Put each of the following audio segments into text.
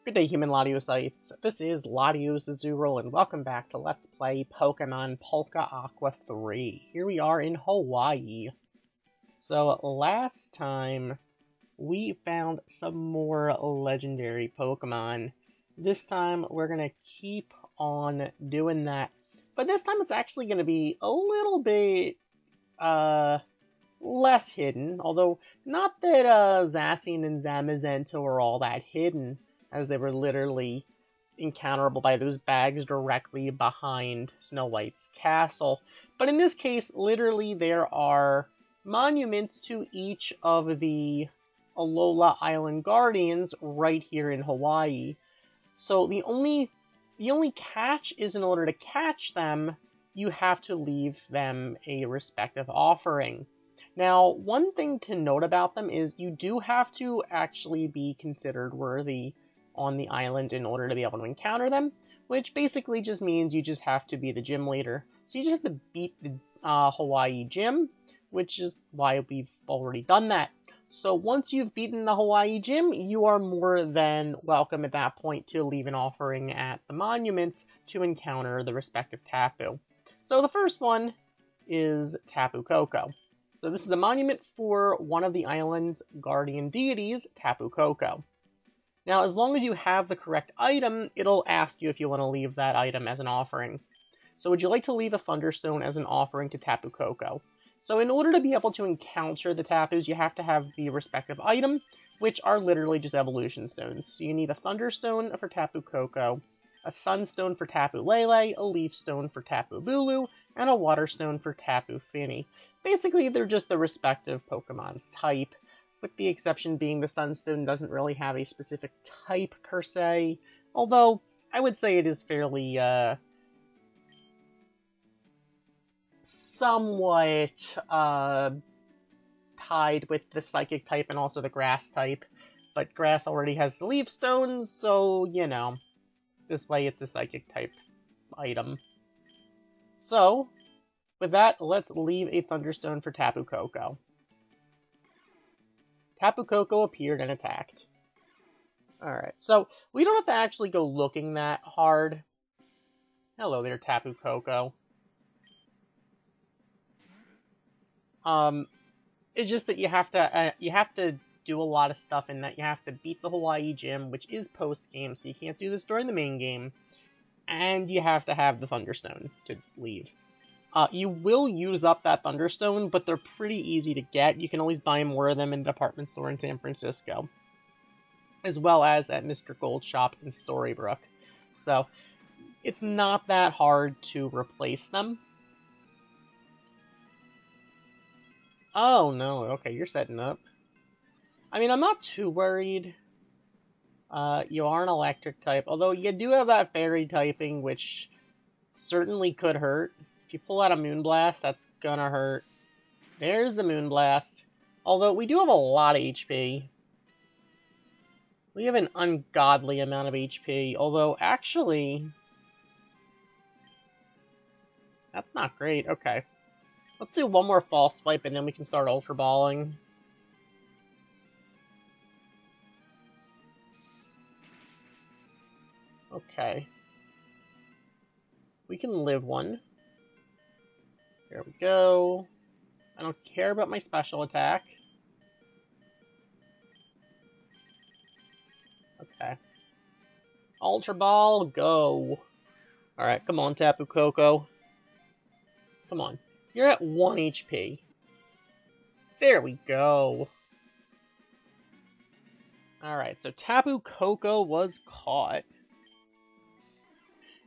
Good day, human Latiosites. This is LatiosAzurill, and welcome back to Let's Play Pokemon Polka Aqua 3. Here we are in Hawaii. So, last time, we found some more legendary Pokemon. This time, we're going to keep on doing that. But this time, it's actually going to be a little bit, less hidden. Although, not that, Zacian and Zamazenta were all that hidden, as they were literally encounterable by those bags directly behind Snow White's castle. But in this case, literally there are monuments to each of the Alola Island Guardians right here in Hawaii. So the only catch is, in order to catch them, you have to leave them a respective offering. Now, one thing to note about them is you do have to actually be considered worthy on the island in order to be able to encounter them, which basically just means you just have to be the gym leader. So you just have to beat the Hawaii gym, which is why we've already done that. So once you've beaten the Hawaii gym, you are more than welcome at that point to leave an offering at the monuments to encounter the respective Tapu. So the first one is Tapu Koko. So this is a monument for one of the island's guardian deities, Tapu Koko. Now, as long as you have the correct item, it'll ask you if you want to leave that item as an offering. So would you like to leave a Thunderstone as an offering to Tapu Koko? So in order to be able to encounter the Tapus, you have to have the respective item, which are literally just evolution stones. So you need a Thunderstone for Tapu Koko, a Sunstone for Tapu Lele, a Leaf Stone for Tapu Bulu, and a Water Stone for Tapu Fini. Basically, they're just the respective Pokemon's type, with the exception being the Sunstone doesn't really have a specific type per se, although I would say it is fairly, somewhat, tied with the Psychic type and also the Grass type, but Grass already has the Leaf Stones, so, you know, this way it's a Psychic type item. So, with that, let's leave a Thunderstone for Tapu Koko. Tapu Koko appeared and attacked. Alright, so we don't have to actually go looking that hard. Hello there, Tapu Koko. It's just that you have to do a lot of stuff in that. You have to beat the Hawaii gym, which is post-game, so you can't do this during the main game. And you have to have the Thunderstone to leave. You will use up that Thunderstone, but they're pretty easy to get. You can always buy more of them in the department store in San Francisco, as well as at Mr. Gold Shop in Storybrooke. So, it's not that hard to replace them. Oh, no. Okay, you're setting up. I mean, I'm not too worried. You are an electric type, although you do have that fairy typing, which certainly could hurt. If you pull out a Moonblast, that's gonna hurt. There's the Moonblast. Although, we do have a lot of HP. We have an ungodly amount of HP. Although, actually, that's not great. Okay. Let's do one more False Swipe, and then we can start Ultra Balling. Okay. We can live one. There we go. I don't care about my special attack. Okay. Ultra Ball, go. Alright, come on, Tapu Koko. Come on. You're at 1 HP. There we go. Alright, so Tapu Koko was caught.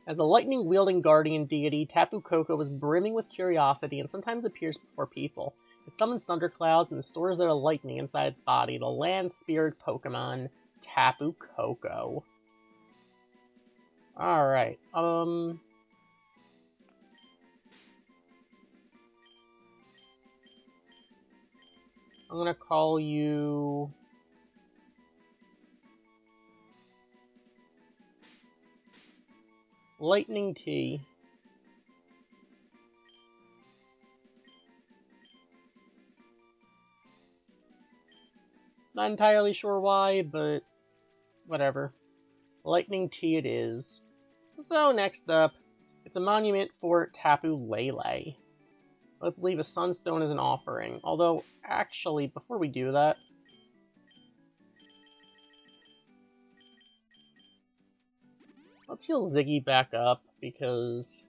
As a lightning-wielding guardian deity, Tapu Koko is brimming with curiosity and sometimes appears before people. It summons thunderclouds and stores their lightning inside its body, the land-spirit Pokemon, Tapu Koko. Alright, I'm gonna call you Lightning Tea. Not entirely sure why, but whatever. Lightning Tea it is. So next up, it's a monument for Tapu Lele. Let's leave a Sunstone as an offering. Although, actually, before we do that, let's heal Ziggy back up, because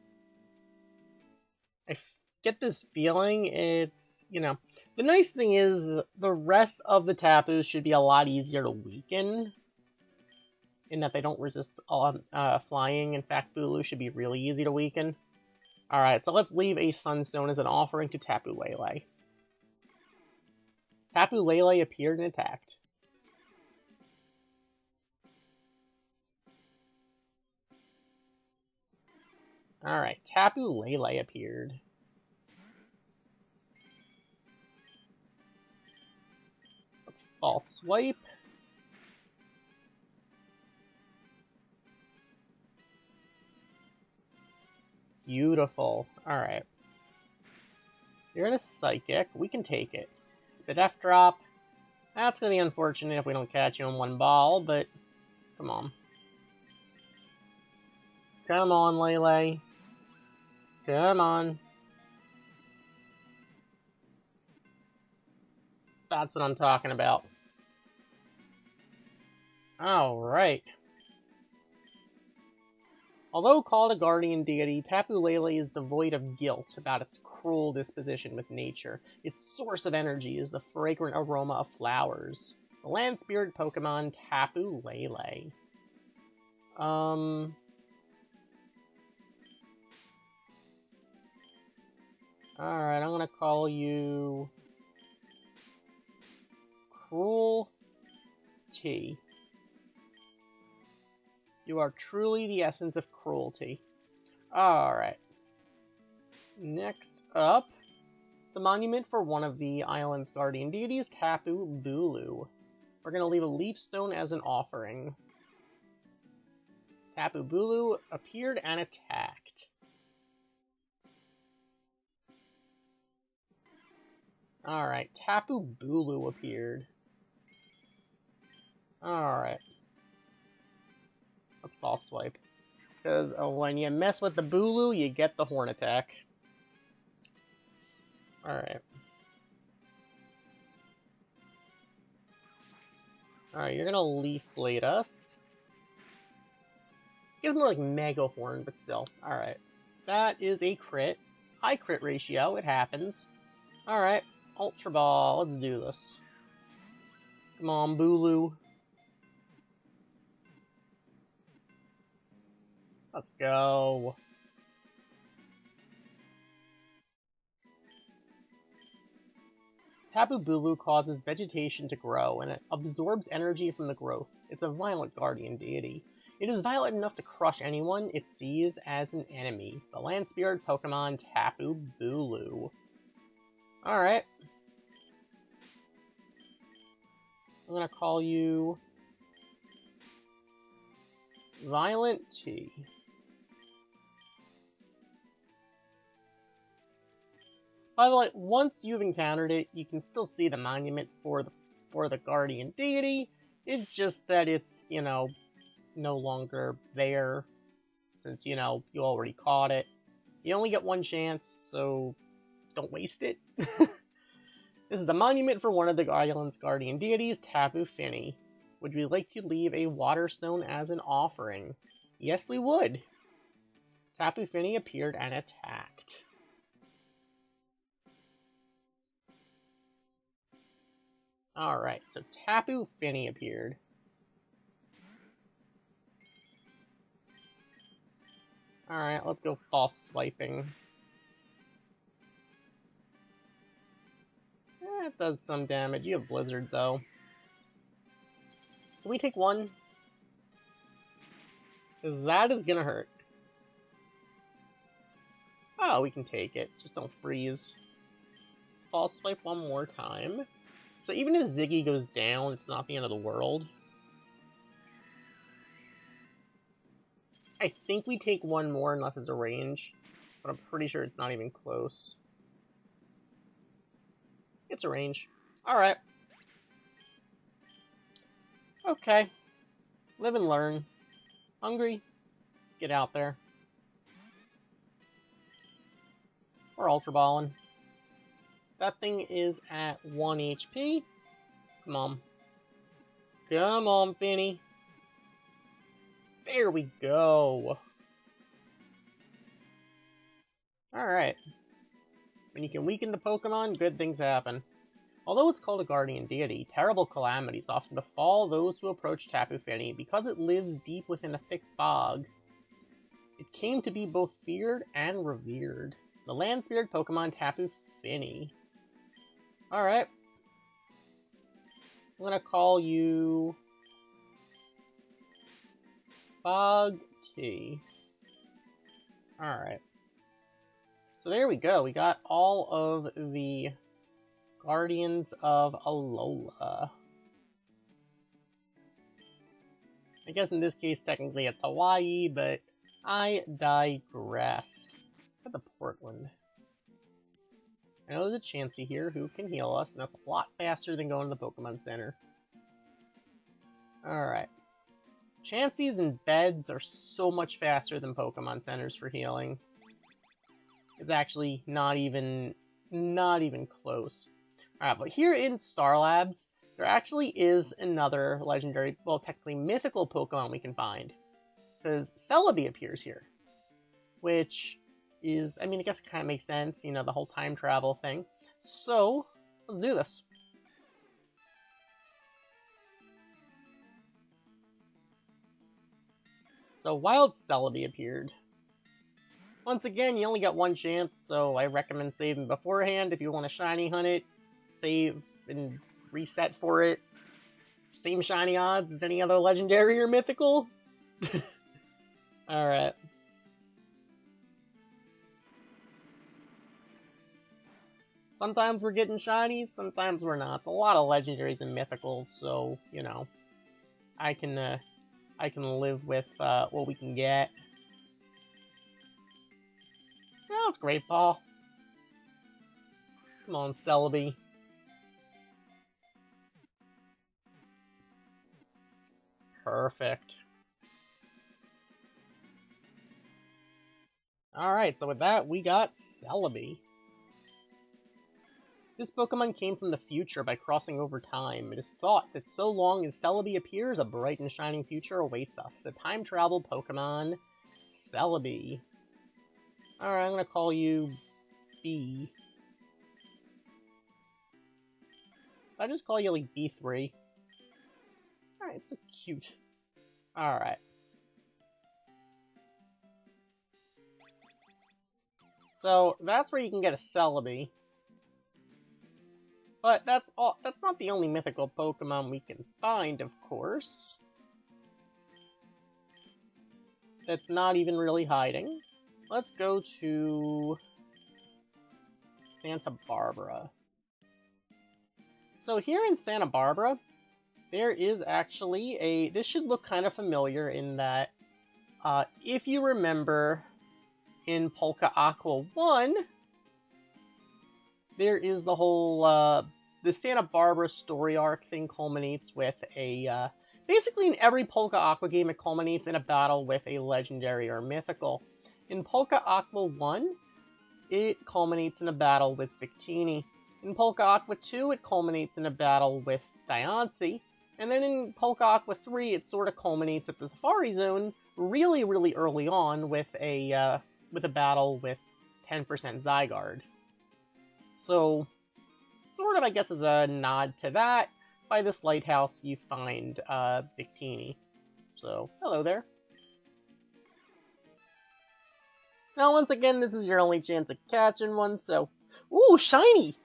I get this feeling it's, the nice thing is the rest of the Tapus should be a lot easier to weaken, in that they don't resist flying. In fact, Bulu should be really easy to weaken. Alright, so let's leave a Sunstone as an offering to Tapu Lele. Tapu Lele appeared and attacked. Alright, Tapu Lele appeared. Let's false swipe. Beautiful. Alright. You're in a Psychic. We can take it. Spit F drop. That's gonna be unfortunate if we don't catch you in one ball, but come on. Come on, Lele. Come on. That's what I'm talking about. Alright. Although called a guardian deity, Tapu Lele is devoid of guilt about its cruel disposition with nature. Its source of energy is the fragrant aroma of flowers. The land spirit Pokemon Tapu Lele. Alright, I'm gonna call you Cruelty. You are truly the essence of cruelty. Alright. Next up, it's a monument for one of the island's guardian deities, Tapu Bulu. We're going to leave a leaf stone as an offering. Tapu Bulu appeared and attacked. Alright, Tapu Bulu appeared. Alright. Let's false swipe. Because when you mess with the Bulu, you get the Horn attack. Alright. Alright, you're gonna Leaf Blade us. It's more like Mega Horn, but still. Alright. That is a crit. High crit ratio, it happens. Alright, Ultra Ball, let's do this. Come on, Bulu. Let's go. Tapu Bulu causes vegetation to grow, and it absorbs energy from the growth. It's a violent guardian deity. It is violent enough to crush anyone it sees as an enemy. The land spirit Pokemon Tapu Bulu. Alright. I'm gonna call you Violent T. By the way, once you've encountered it, you can still see the monument for the guardian deity. It's just that it's, no longer there, since, you already caught it. You only get one chance, so don't waste it. This is a monument for one of the island's guardian deities, Tapu Fini. Would we like to leave a water stone as an offering? Yes, we would. Tapu Fini appeared and attacked. Alright, so Tapu Fini appeared. Alright, let's go false swiping. That does some damage. You have Blizzard, though. Can we take one? Because that is gonna hurt. Oh, we can take it. Just don't freeze. Let's false swipe one more time. So even if Ziggy goes down, it's not the end of the world. I think we take one more unless it's a range, but I'm pretty sure it's not even close. It's a range. Alright. Okay. Live and learn. Hungry? Get out there. We're Ultra Balling. That thing is at 1 HP. Come on. Come on, Finny. There we go. Alright. When you can weaken the Pokemon, good things happen. Although it's called a guardian deity, terrible calamities often befall those who approach Tapu Fini because it lives deep within a thick fog. It came to be both feared and revered. The land spirit Pokemon Tapu Fini. Alright. I'm gonna call you Fog T. Alright. So there we go. We got all of the Guardians of Alola. I guess in this case, technically it's Hawaii, but I digress. At the Portland. I know there's a Chansey here who can heal us, and that's a lot faster than going to the Pokemon Center. Alright. Chanseys and beds are so much faster than Pokemon Centers for healing. It's actually not even close. Alright, but here in Star Labs, there actually is another legendary, well, technically mythical Pokemon we can find. Because Celebi appears here. Which is, I mean, I guess it kind of makes sense, you know, the whole time travel thing. So, let's do this. So, Wild Celebi appeared. Once again, you only got one chance, so I recommend saving beforehand. If you want to shiny hunt it, save and reset for it. Same shiny odds as any other legendary or mythical. Alright. Sometimes we're getting shinies, sometimes we're not. A lot of legendaries and mythicals, so, you know, I can live with what we can get. Oh, it's Great Ball. Come on, Celebi. Perfect. Alright, so with that, we got Celebi. This Pokemon came from the future by crossing over time. It is thought that so long as Celebi appears, a bright and shining future awaits us. The time travel Pokemon, Celebi. Alright, I'm gonna call you B. I just call you like B3. Alright, it's so cute. Alright. So, that's where you can get a Celebi. But that's not the only mythical Pokemon we can find, of course. That's not even really hiding. Let's go to Santa Barbara. So here in Santa Barbara, there is actually a... This should look kind of familiar in that, if you remember, in Polka Aqua 1, there is the whole, the Santa Barbara story arc thing culminates with a, basically in every Polka Aqua game it culminates in a battle with a legendary or mythical. In Polka Aqua 1, it culminates in a battle with Victini. In Polka Aqua 2, it culminates in a battle with Diancie. And then in Polka Aqua 3, it sort of culminates at the Safari Zone really, really early on with a battle with 10% Zygarde. So, sort of, I guess, as a nod to that, by this lighthouse you find Victini. So, hello there. Now, once again, this is your only chance of catching one, so... Ooh, shiny!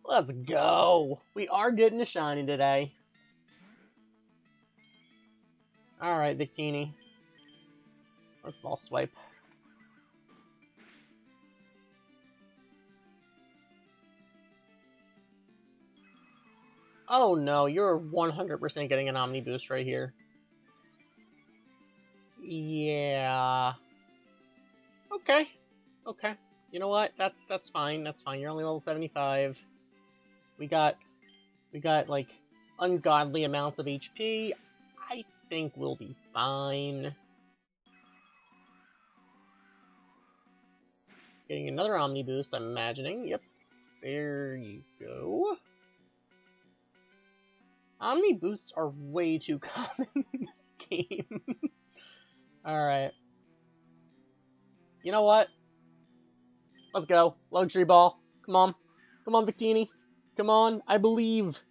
Let's go! We are getting a shiny today. Alright, Victini. Let's ball swipe. Oh no, you're 100% getting an Omni Boost right here. Yeah... Okay. Okay. You know what? That's fine. That's fine. You're only level 75. We got like ungodly amounts of HP. I think we'll be fine. Getting another Omni Boost, I'm imagining. Yep. There you go. Omni Boosts are way too common in this game. Alright. You know what? Let's go. Luxury Ball. Come on. Come on, Victini. Come on. I believe.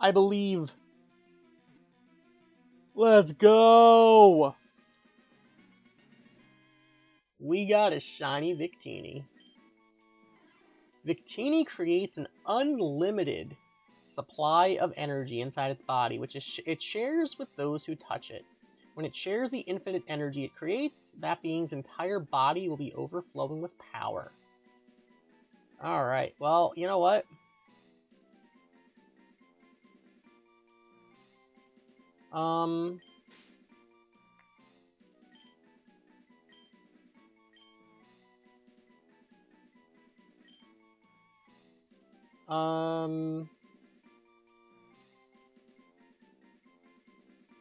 I believe. Let's go! We got a shiny Victini. Victini creates an unlimited supply of energy inside its body, which it shares with those who touch it. When it shares the infinite energy it creates, that being's entire body will be overflowing with power. Alright, well, you know what?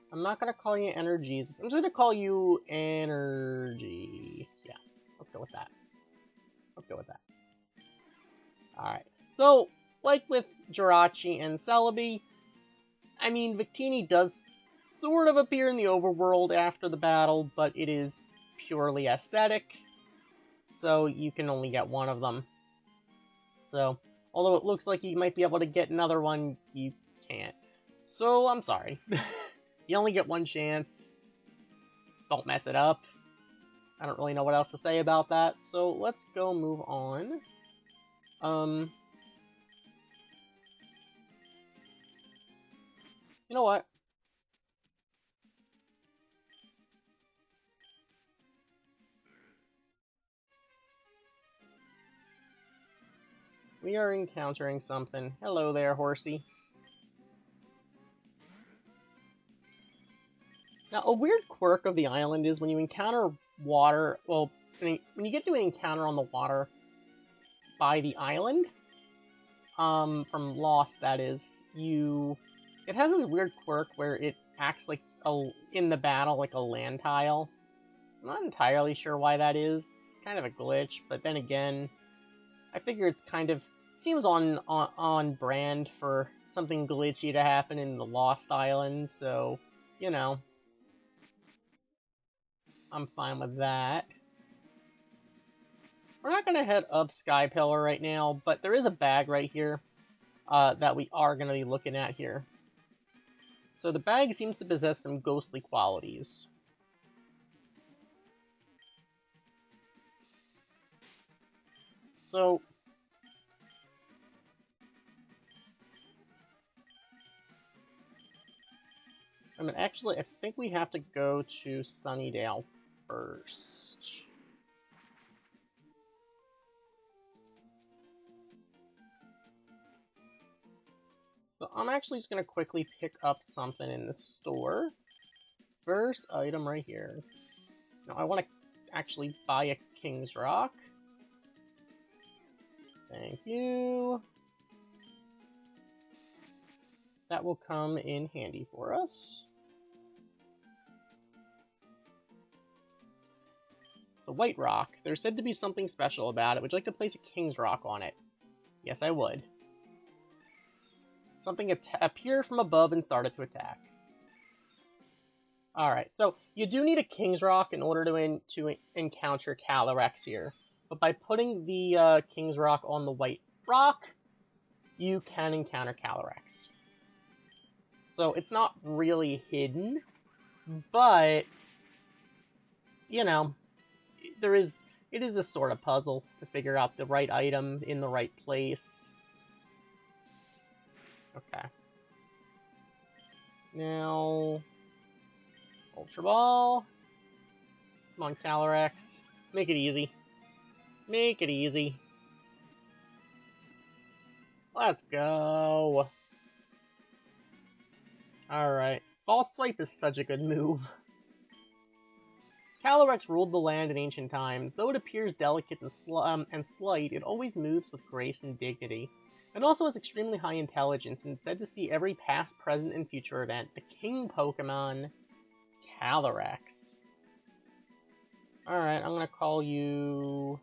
I'm not gonna call you Energies. I'm just gonna call you Energy. Yeah, let's go with that. Let's go with that. Alright, so, like with Jirachi and Celebi, I mean, Victini does sort of appear in the overworld after the battle, but it is purely aesthetic, so you can only get one of them. So, although it looks like you might be able to get another one, you can't. So, I'm sorry. You only get one chance. Don't mess it up. I don't really know what else to say about that, so let's go move on. You know what? We are encountering something. Hello there, horsey. Now, a weird quirk of the island is when you encounter water, well, when you get to an encounter on the water by the island, from Lost, that is, it has this weird quirk where it acts like, in the battle, like a land tile. I'm not entirely sure why that is. It's kind of a glitch, but then again, I figure it's kind of, seems on brand for something glitchy to happen in the Lost Island, so, you know. I'm fine with that. We're not going to head up Sky Pillar right now, but there is a bag right here that we are going to be looking at here. So the bag seems to possess some ghostly qualities. So, I mean, actually, I think we have to go to Sunnydale first. So I'm actually just going to quickly pick up something in the store. First item right here. Now, I want to actually buy a King's Rock. Thank you. That will come in handy for us. The White Rock. There's said to be something special about it. Would you like to place a King's Rock on it? Yes, I would. Something appear from above and started to attack. Alright, so you do need a King's Rock in order to encounter Calyrex here. But by putting the King's Rock on the White Rock, you can encounter Calyrex. So it's not really hidden, but, you know, it is this sort of puzzle to figure out the right item in the right place. Okay. Now, Ultra Ball. Come on, Calyrex. Make it easy. Make it easy. Let's go. Alright. False Swipe is such a good move. Calyrex ruled the land in ancient times. Though it appears delicate and slight, it always moves with grace and dignity. It also has extremely high intelligence and is said to see every past, present, and future event. The King Pokemon. Calyrex. Alright, I'm gonna call you...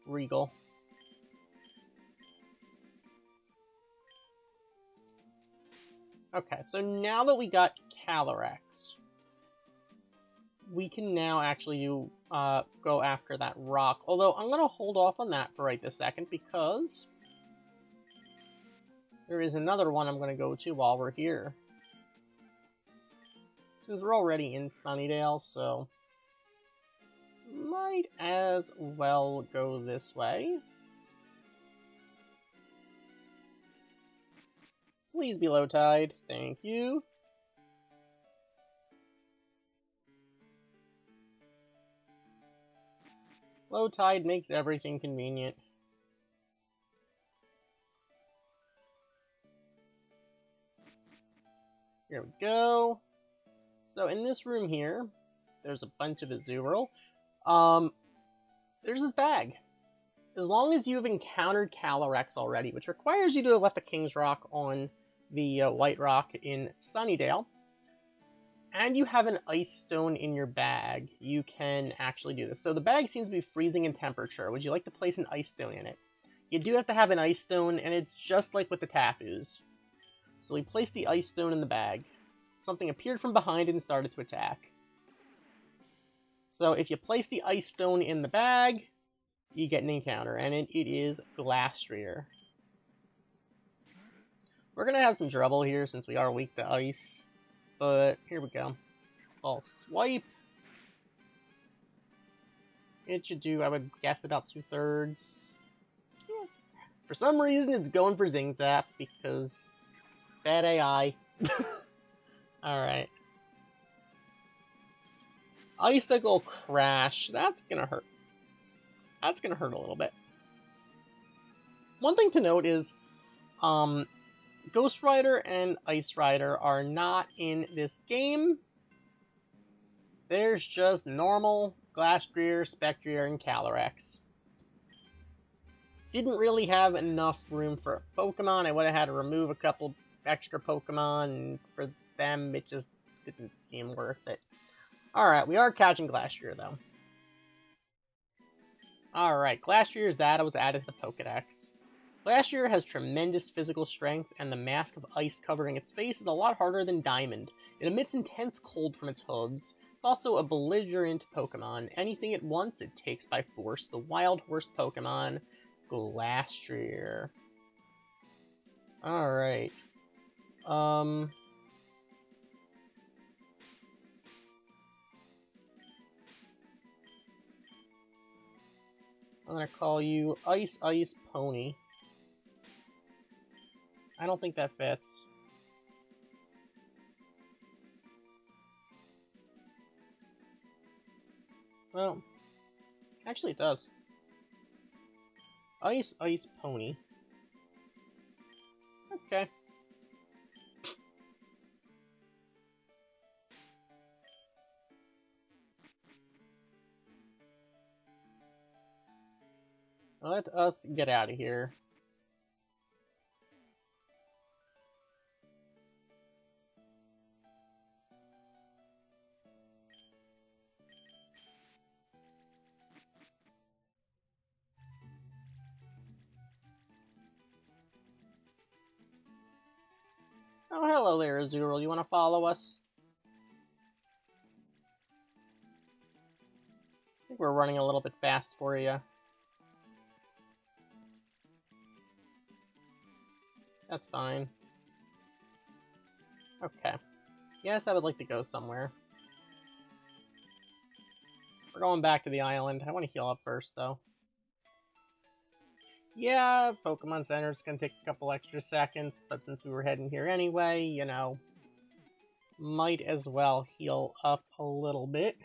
Regal. Okay, so now that we got Calyrex, we can now actually go after that rock. Although, I'm going to hold off on that for right this second, because there is another one I'm going to go to while we're here. Since we're already in Sunnydale, so might as well go this way. Please be low tide. Thank you. Low tide makes everything convenient. Here we go. So in this room here, there's a bunch of Azurill. There's this bag. As long as you've encountered Calyrex already, which requires you to have left a King's Rock on the White Rock in Sunnydale, and you have an ice stone in your bag, you can actually do this. So the bag seems to be freezing in temperature. Would you like to place an ice stone in it? You do have to have an ice stone, and it's just like with the Tapus. So we placed the ice stone in the bag. Something appeared from behind and started to attack. So if you place the ice stone in the bag, you get an encounter, and it is Glastrier. We're going to have some trouble here since we are weak to ice. But here we go. I'll swipe. It should do, I would guess, about 2/3. Yeah. For some reason, it's going for Zing Zap because bad AI. Alright. Icicle Crash. That's gonna hurt. That's gonna hurt a little bit. One thing to note is, Ghost Rider and Ice Rider are not in this game. There's just normal Glastrier, Spectrier, and Calyrex. Didn't really have enough room for a Pokemon. I would have had to remove a couple extra Pokemon, and for them, it just didn't seem worth it. Alright, we are catching Glastrier, though. Alright, Glastrier's data was added to the Pokedex. Glastrier has tremendous physical strength, and the mask of ice covering its face is a lot harder than Diamond. It emits intense cold from its hooves. It's also a belligerent Pokemon. Anything it wants, it takes by force. The wild horse Pokemon, Glastrier. Alright. I'm gonna call you Ice Pony. I don't think that fits. Well, actually it does. Ice Pony. Okay. Let us get out of here. Oh, hello there, Azurill. You want to follow us? I think we're running a little bit fast for you. That's fine. Okay. Yes, I would like to go somewhere. We're going back to the island. I want to heal up first, though. Yeah, Pokemon Center's gonna take a couple extra seconds, but since we were heading here anyway, you know, might as well heal up a little bit.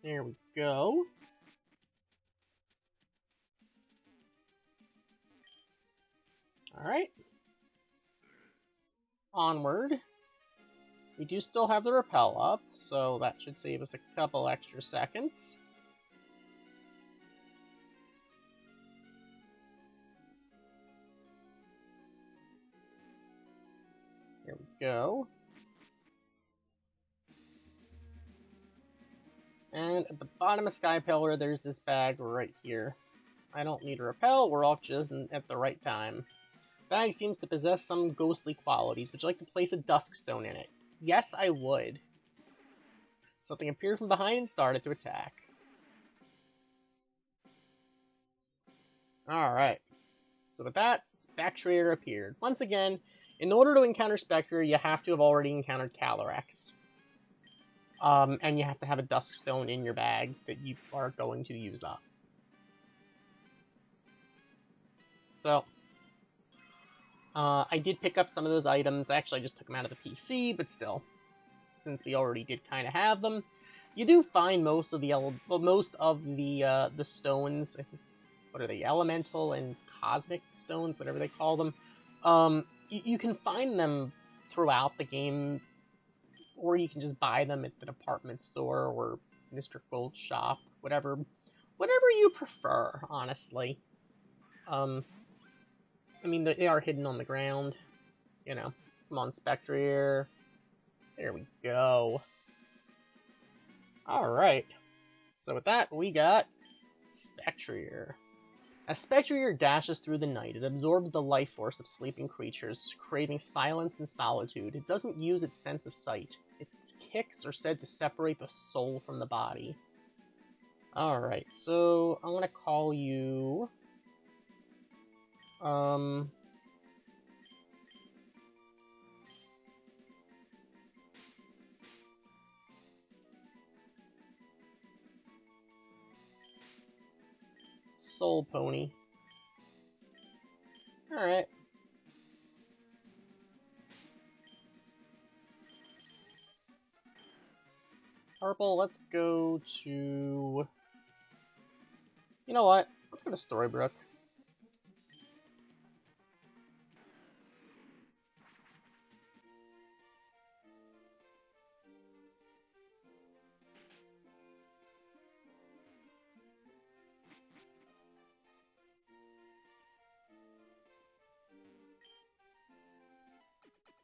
There we go. Alright. Onward. We do still have the repel up, so that should save us a couple extra seconds. go. And at the bottom of Sky Pillar, there's this bag right here. I don't need to repel, we're off just at the right time. Bag seems to possess some ghostly qualities. Would you like to place a dusk stone in it? Yes, I would. Something appeared from behind and started to attack. Alright. So with that, Spectrier appeared. Once again, in order to encounter Spectrier, you have to have already encountered Calyrex. And you have to have a dusk stone in your bag that you are going to use up. So, I did pick up some of those items. Actually, I just took them out of the PC, but still, since we already did kind of have them, you do find most of the stones. What are they? Elemental and cosmic stones, whatever they call them. You can find them throughout the game, or you can just buy them at the department store or Mr. Gold's shop, whatever you prefer, honestly. I mean, they are hidden on the ground, you know. Come on, Spectrier. There we go. Alright. So with that, we got Spectrier. As Spectrier dashes through the night, it absorbs the life force of sleeping creatures, craving silence and solitude. It doesn't use its sense of sight. Its kicks are said to separate the soul from the body. Alright, so I'm gonna call you... Soul Pony. Alright. Purple, let's go to... You know what? Let's go to Storybrooke.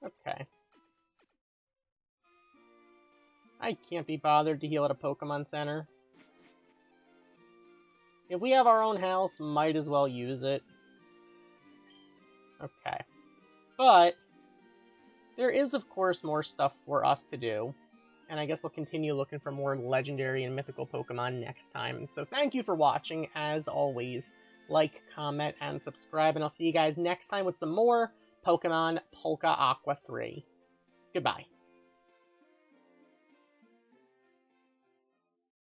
Okay. I can't be bothered to heal at a Pokemon Center. If we have our own house, might as well use it. Okay. But, there is, of course, more stuff for us to do. And I guess we'll continue looking for more legendary and mythical Pokemon next time. So thank you for watching, as always. Like, comment, and subscribe, and I'll see you guys next time with some more Pokemon Polka Aqua 3. Goodbye.